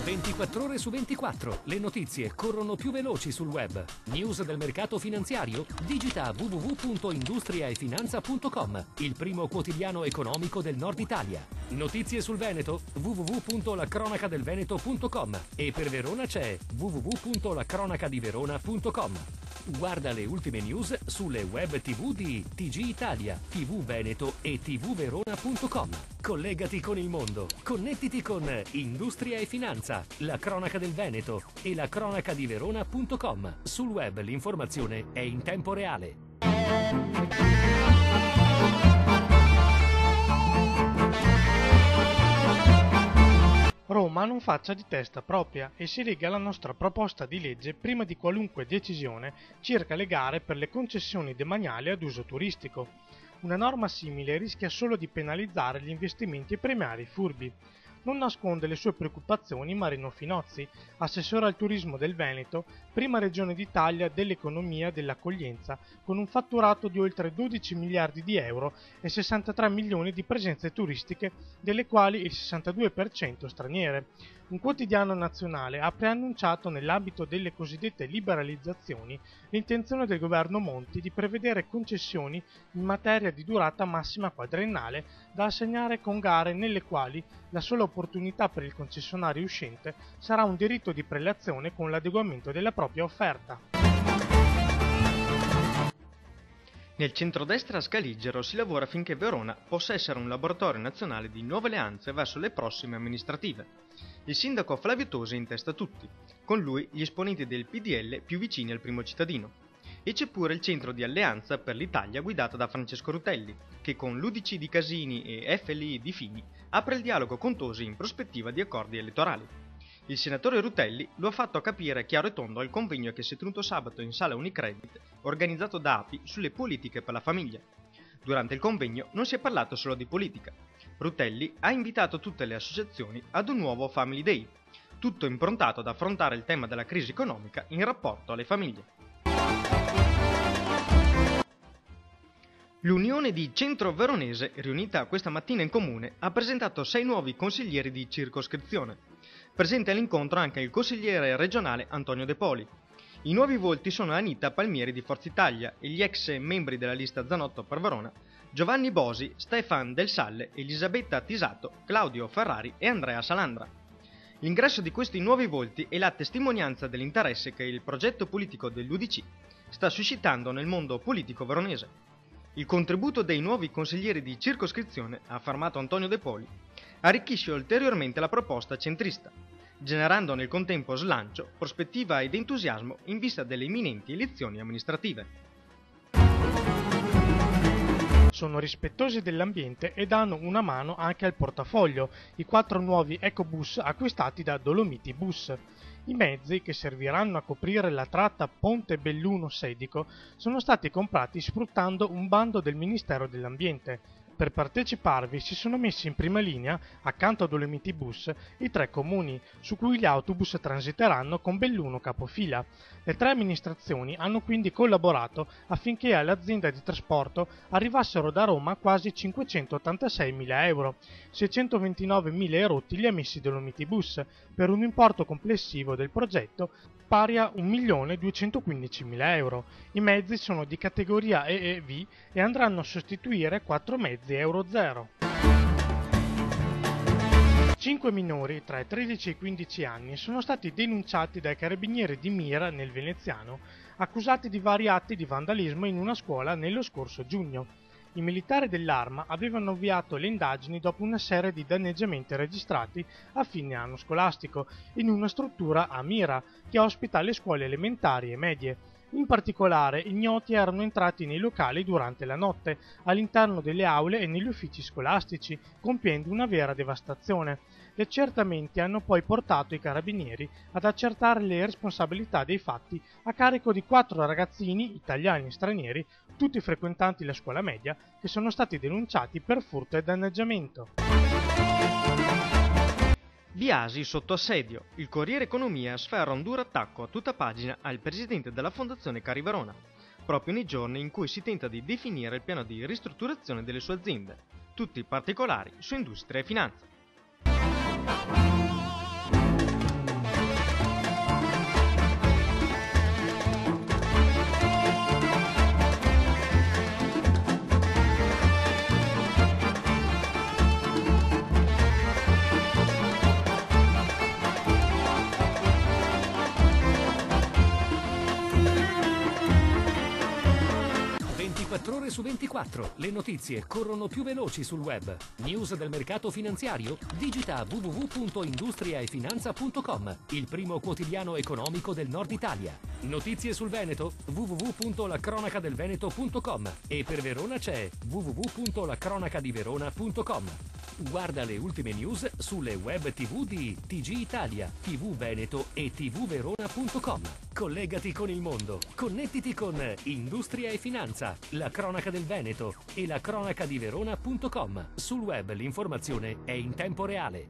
24 ore su 24. Le notizie corrono più veloci sul web. News del mercato finanziario? Digita www.industriaefinanza.com, il primo quotidiano economico del Nord Italia. Notizie sul Veneto? www.lacronacadelveneto.com, e per Verona c'è www.lacronacadiverona.com. Guarda le ultime news sulle web TV di TG Italia, TV Veneto e tvverona.com. Collegati con il mondo. Connettiti con Industria e Finanza, la cronaca del Veneto e la cronacadiverona.com. Sul web l'informazione è in tempo reale. Roma non faccia di testa propria e si lega alla nostra proposta di legge prima di qualunque decisione circa le gare per le concessioni demaniali ad uso turistico. Una norma simile rischia solo di penalizzare gli investimenti e premiare i furbi. Non nasconde le sue preoccupazioni Marino Finozzi, assessore al turismo del Veneto, prima regione d'Italia dell'economia dell'accoglienza, con un fatturato di oltre 12 miliardi di euro e 63 milioni di presenze turistiche, delle quali il 62% straniere. Un quotidiano nazionale ha preannunciato nell'ambito delle cosiddette liberalizzazioni l'intenzione del governo Monti di prevedere concessioni in materia di durata massima quadriennale da assegnare con gare nelle quali la sola opportunità per il concessionario uscente sarà un diritto di prelazione con l'adeguamento della propria offerta. Nel centrodestra scaligero si lavora affinché Verona possa essere un laboratorio nazionale di nuove alleanze verso le prossime amministrative. Il sindaco Flavio Tosi in testa a tutti, con lui gli esponenti del PDL più vicini al primo cittadino. E c'è pure il centro di alleanza per l'Italia guidato da Francesco Rutelli, che con l'UDC di Casini e FLI di Fini apre il dialogo con Tosi in prospettiva di accordi elettorali. Il senatore Rutelli lo ha fatto capire chiaro e tondo al convegno che si è tenuto sabato in sala Unicredit, organizzato da API sulle politiche per la famiglia. Durante il convegno non si è parlato solo di politica. Rutelli ha invitato tutte le associazioni ad un nuovo Family Day, tutto improntato ad affrontare il tema della crisi economica in rapporto alle famiglie. L'Unione di Centro Veronese, riunita questa mattina in comune, ha presentato 6 nuovi consiglieri di circoscrizione. Presente all'incontro anche il consigliere regionale Antonio De Poli. I nuovi volti sono Anita Palmieri di Forza Italia e gli ex membri della lista Zanotto per Verona, Giovanni Bosi, Stefan Del Salle, Elisabetta Tisato, Claudio Ferrari e Andrea Salandra. L'ingresso di questi nuovi volti è la testimonianza dell'interesse che il progetto politico dell'UDC sta suscitando nel mondo politico veronese. Il contributo dei nuovi consiglieri di circoscrizione, ha affermato Antonio De Poli, arricchisce ulteriormente la proposta centrista, generando nel contempo slancio, prospettiva ed entusiasmo in vista delle imminenti elezioni amministrative. Sono rispettosi dell'ambiente e danno una mano anche al portafoglio, i 4 nuovi ecobus acquistati da Dolomiti Bus. I mezzi, che serviranno a coprire la tratta Ponte Belluno-Sedico, sono stati comprati sfruttando un bando del Ministero dell'Ambiente. Per parteciparvi si sono messi in prima linea, accanto a Dolomiti Bus, i 3 comuni, su cui gli autobus transiteranno con Belluno capofila. Le 3 amministrazioni hanno quindi collaborato affinché all'azienda di trasporto arrivassero da Roma quasi 586.000 euro, 629.000 erotti li ha messi Dolomiti Bus, per un importo complessivo del progetto pari a 1.215.000 euro. I mezzi sono di categoria EEV e andranno a sostituire 4 mezzi Euro 0. 5 minori tra i 13 e i 15 anni sono stati denunciati dai carabinieri di Mira nel Veneziano, accusati di vari atti di vandalismo in una scuola nello scorso giugno. I militari dell'Arma avevano avviato le indagini dopo una serie di danneggiamenti registrati a fine anno scolastico in una struttura a Mira che ospita le scuole elementari e medie. In particolare, ignoti erano entrati nei locali durante la notte, all'interno delle aule e negli uffici scolastici, compiendo una vera devastazione. Gli accertamenti hanno poi portato i carabinieri ad accertare le responsabilità dei fatti a carico di 4 ragazzini, italiani e stranieri, tutti frequentanti la scuola media, che sono stati denunciati per furto e danneggiamento. Biasi sotto assedio. Il Corriere Economia sferra un duro attacco a tutta pagina al presidente della Fondazione Cari Verona, proprio nei giorni in cui si tenta di definire il piano di ristrutturazione delle sue aziende, tutti i particolari su industria e finanza. ore su 24. Le notizie corrono più veloci sul web. News del mercato finanziario? Digita www.industriaefinanza.com, il primo quotidiano economico del Nord Italia. Notizie sul Veneto? www.lacronacadelveneto.com, e per Verona c'è www.lacronacadiverona.com. Guarda le ultime news sulle web TV di TG Italia, TV Veneto e tvverona.com. Collegati con il mondo. Connettiti con Industria e Finanza, la cronaca del Veneto e la cronacadiverona.com. Sul web l'informazione è in tempo reale.